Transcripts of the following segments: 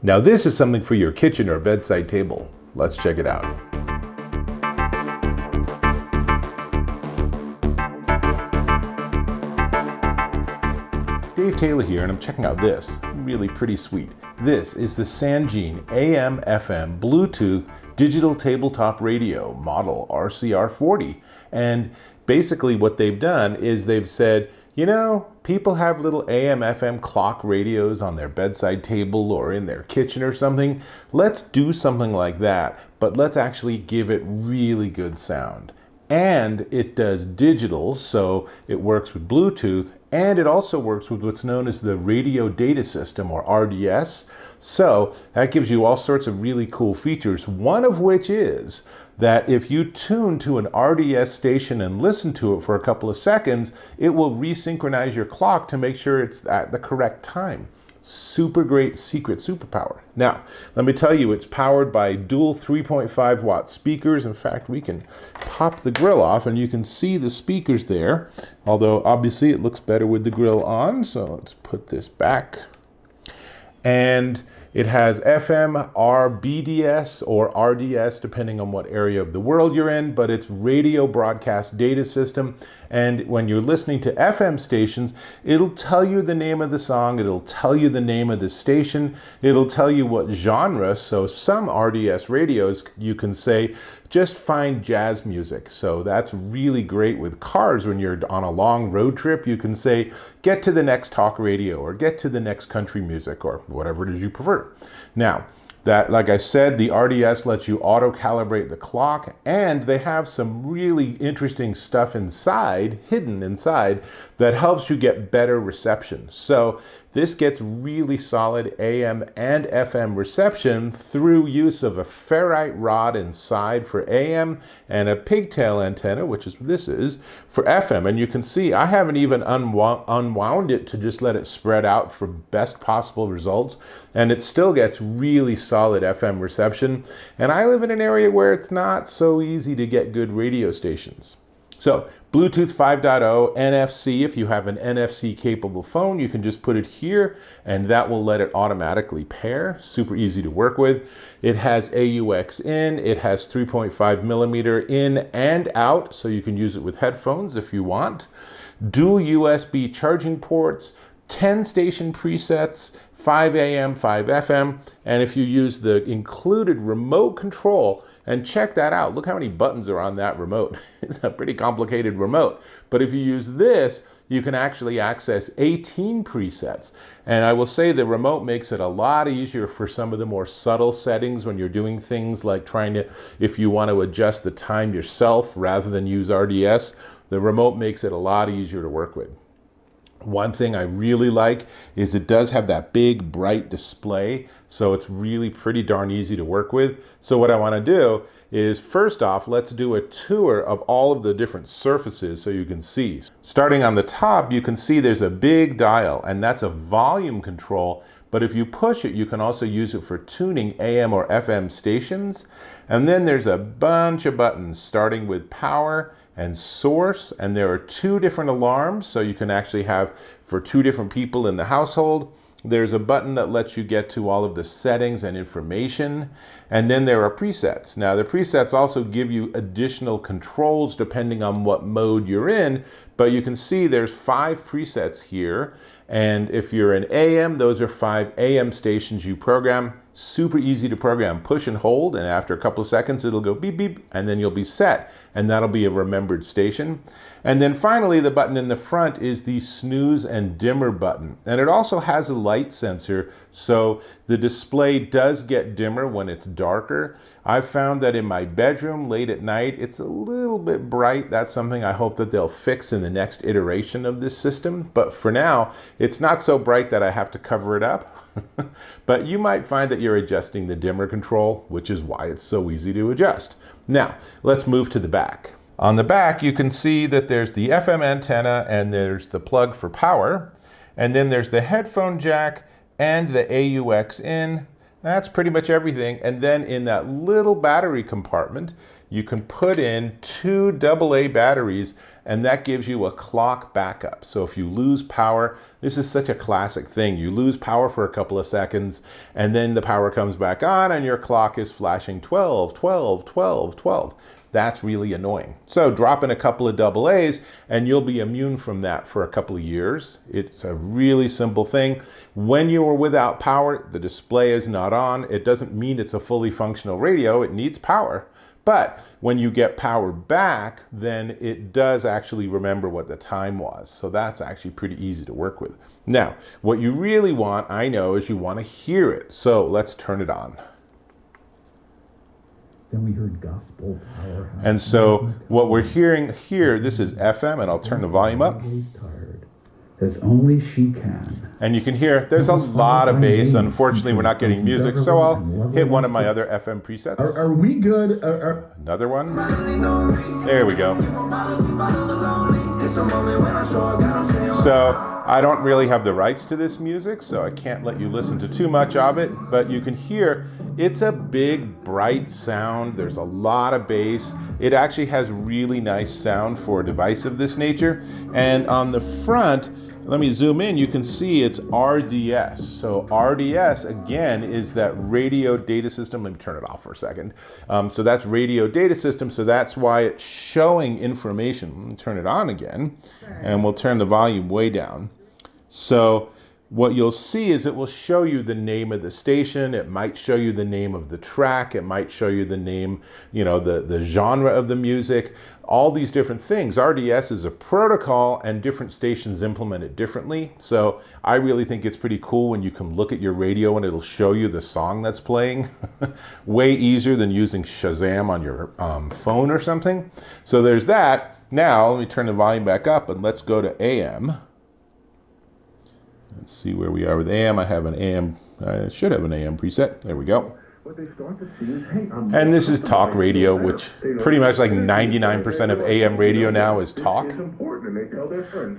Now this is something for your kitchen or bedside table. Let's check it out. Dave Taylor here, and I'm checking out this. Really pretty sweet. This is the Sangean AM FM Bluetooth Digital Tabletop Radio model RCR-40. And basically what they've done is they've said, you know, people have little AM FM clock radios on their bedside table or in their kitchen or something. Let's do something like that, but let's actually give it really good sound. And it does digital, so it works with Bluetooth, and it also works with what's known as the radio data system, or RDS. So that gives you all sorts of really cool features, one of which is that if you tune to an RDS station and listen to it for a couple of seconds, it will resynchronize your clock to make sure it's at the correct time. Super great secret superpower. Now, let me tell you, it's powered by dual 3.5 watt speakers. In fact, we can pop the grill off and you can see the speakers there, although obviously it looks better with the grill on. So let's put this back. And it has FM, RBDS, or RDS, depending on what area of the world you're in, but it's radio broadcast data system. And when you're listening to FM stations, it'll tell you the name of the song, it'll tell you the name of the station, it'll tell you what genre. So some RDS radios, you can say, just find jazz music. So that's really great with cars. When you're on a long road trip, you can say, get to the next talk radio, or get to the next country music, or whatever it is you prefer. Now, that, like I said, the RDS lets you auto-calibrate the clock, and they have some really interesting stuff inside, hidden inside, that helps you get better reception. So this gets really solid AM and FM reception through use of a ferrite rod inside for AM and a pigtail antenna, which is what this is, for FM. And you can see I haven't even unwound it to just let it spread out for best possible results. And it still gets really solid FM reception. And I live in an area where it's not so easy to get good radio stations. So Bluetooth 5.0, NFC, if you have an NFC capable phone, you can just put it here and that will let it automatically pair. Super easy to work with. It has AUX in, it has 3.5 millimeter in and out, so you can use it with headphones if you want. Dual USB charging ports, 10 station presets, 5 AM, 5 FM, and if you use the included remote control, and check that out. Look how many buttons are on that remote. It's a pretty complicated remote. But if you use this, you can actually access 18 presets. And I will say the remote makes it a lot easier for some of the more subtle settings when you're doing things like if you want to adjust the time yourself rather than use RDS, the remote makes it a lot easier to work with. One thing I really like is it does have that big bright display, so it's really pretty darn easy to work with. So what I want to do is, first off, let's do a tour of all of the different surfaces so you can see. Starting on the top, you can see there's a big dial, and that's a volume control, but if you push it, you can also use it for tuning AM or FM stations. And then there's a bunch of buttons, starting with power and source, and there are 2 different alarms, so you can actually have for 2 different people in the household. There's a button that lets you get to all of the settings and information, and then there are presets. Now the presets also give you additional controls depending on what mode you're in, but you can see there's 5 presets here, and if you're in AM, those are 5 AM stations you program. Super easy to program. Push and hold, and after a couple of seconds it'll go beep beep, and then you'll be set, and that'll be a remembered station. And then finally, the button in the front is the snooze and dimmer button, and it also has a light sensor, so the display does get dimmer when it's darker. I've found that in my bedroom late at night it's a little bit bright. That's something I hope that they'll fix in the next iteration of this system, but for now it's not so bright that I have to cover it up. But you might find that you're adjusting the dimmer control, which is why it's so easy to adjust. Now, let's move to the back. On the back, you can see that there's the FM antenna and there's the plug for power. And then there's the headphone jack and the AUX in. That's pretty much everything. And then in that little battery compartment, you can put in 2 AA batteries, and that gives you a clock backup. So if you lose power, this is such a classic thing. You lose power for a couple of seconds, and then the power comes back on, and your clock is flashing 12, 12, 12, 12. That's really annoying. So drop in a couple of AA's and you'll be immune from that for a couple of years. It's a really simple thing. When you are without power, the display is not on. It doesn't mean it's a fully functional radio. It needs power. But when you get power back, then it does actually remember what the time was. So that's actually pretty easy to work with. Now, what you really want, I know, is you want to hear it. So let's turn it on. Then we heard gospel powerhouse. And so what we're hearing here, this is FM, and I'll turn the volume up. As only she can. And you can hear there's a lot of bass. Unfortunately, we're not getting music, so I'll hit one of my other FM presets. Are we good? Another one. There we go. So I don't really have the rights to this music, so I can't let you listen to too much of it, but you can hear it's a big, bright sound. There's a lot of bass. It actually has really nice sound for a device of this nature. And on the front, let me zoom in, you can see it's RDS. So RDS, again, is that radio data system. Let me turn it off for a second. So that's radio data system, so that's why it's showing information. Let me turn it on again, and we'll turn the volume way down. So what you'll see is it will show you the name of the station. It might show you the name of the track. It might show you the name, the genre of the music, all these different things. RDS is a protocol and different stations implement it differently. So I really think it's pretty cool when you can look at your radio and it'll show you the song that's playing. Way easier than using Shazam on your phone or something. So there's that. Now let me turn the volume back up and let's go to AM. Let's see where we are with AM. I have an AM, I should have an AM preset. There we go. And this is talk radio, which pretty much like 99% of AM radio now is talk.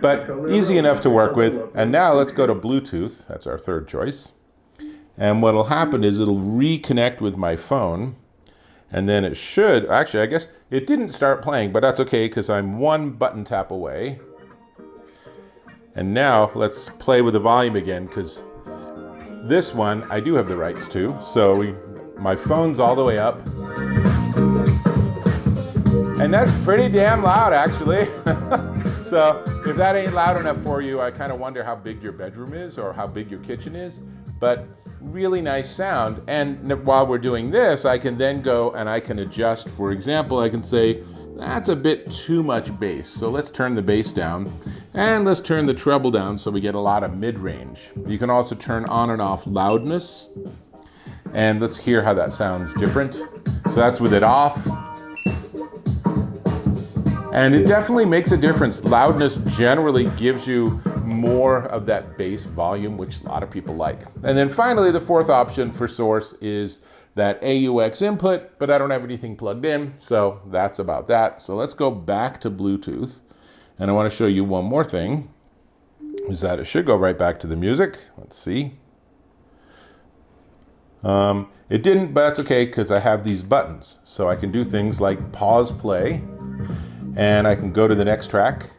But easy enough to work with. And now let's go to Bluetooth. That's our third choice. And what'll happen is it'll reconnect with my phone. And then it should, actually, I guess it didn't start playing, but that's okay because I'm one button tap away. And now let's play with the volume again, because this one I do have the rights to. So my phone's all the way up. And that's pretty damn loud, actually. So if that ain't loud enough for you, I kind of wonder how big your bedroom is or how big your kitchen is. But really nice sound. And while we're doing this, I can then go and I can adjust. For example, I can say, that's a bit too much bass. So let's turn the bass down and let's turn the treble down so we get a lot of mid-range. You can also turn on and off loudness. And let's hear how that sounds different. So that's with it off. And it definitely makes a difference. Loudness generally gives you more of that bass volume, which a lot of people like. And then finally, the fourth option for source is that AUX input, but I don't have anything plugged in, so that's about that. So let's go back to Bluetooth. And I want to show you one more thing, is that it should go right back to the music. Let's see. It didn't, but that's okay because I have these buttons. So I can do things like pause play, and I can go to the next track.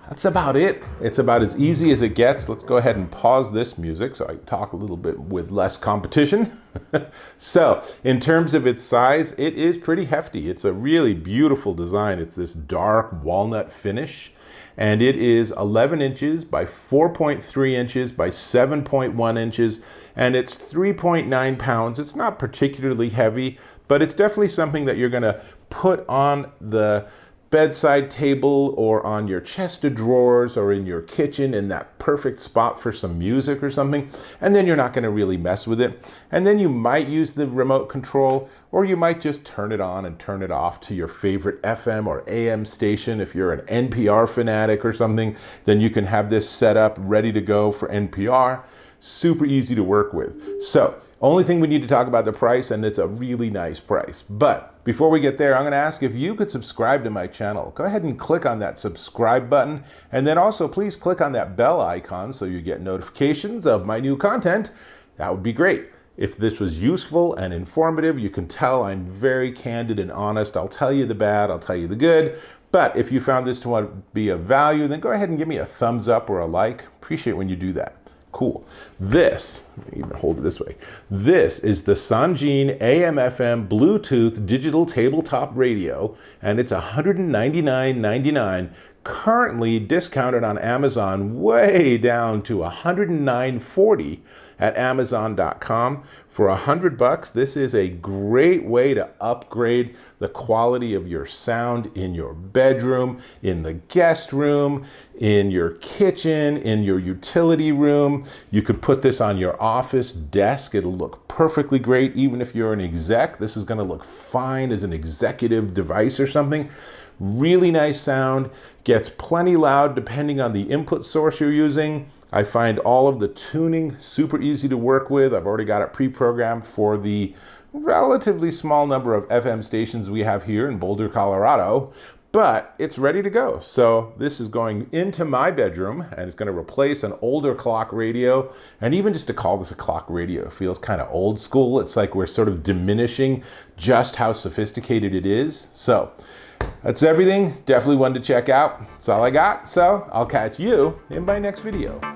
That's about it. It's about as easy as it gets. Let's go ahead and pause this music so I can talk a little bit with less competition. So in terms of its size, it is pretty hefty. It's a really beautiful design. It's this dark walnut finish. And it is 11 inches by 4.3 inches by 7.1 inches. And it's 3.9 pounds. It's not particularly heavy, but it's definitely something that you're going to put on the bedside table or on your chest of drawers or in your kitchen in that perfect spot for some music or something, and then you're not going to really mess with it. And then you might use the remote control, or you might just turn it on and turn it off to your favorite FM or AM station. If you're an NPR fanatic or something, then you can have this set up ready to go for NPR. Super easy to work with. So only thing we need to talk about the price, and it's a really nice price. But before we get there, I'm going to ask if you could subscribe to my channel. Go ahead and click on that subscribe button, and then also please click on that bell icon so you get notifications of my new content. that would be great. If this was useful and informative, you can tell I'm very candid and honest. I'll tell you the bad, I'll tell you the good. But if you found this to be of value, then go ahead and give me a thumbs up or a like. Appreciate when you do that. Cool. This, let me even hold it this way. This is the Sangean AM FM Bluetooth Digital Tabletop Radio, and it's $199.99. Currently discounted on Amazon way down to $109.40 at Amazon.com. For $100, this is a great way to upgrade the quality of your sound in your bedroom, in the guest room, in your kitchen, in your utility room. You could put this on your office desk. It'll look perfectly great. Even if you're an exec, this is going to look fine as an executive device or something. Really nice sound, gets plenty loud depending on the input source you're using. I find all of the tuning super easy to work with. I've already got it pre-programmed for the relatively small number of FM stations we have here in Boulder, Colorado, but it's ready to go. So this is going into my bedroom and it's going to replace an older clock radio. And even just to call this a clock radio feels kind of old school. It's like we're sort of diminishing just how sophisticated it is. So that's everything. Definitely one to check out. That's all I got. So I'll catch you in my next video.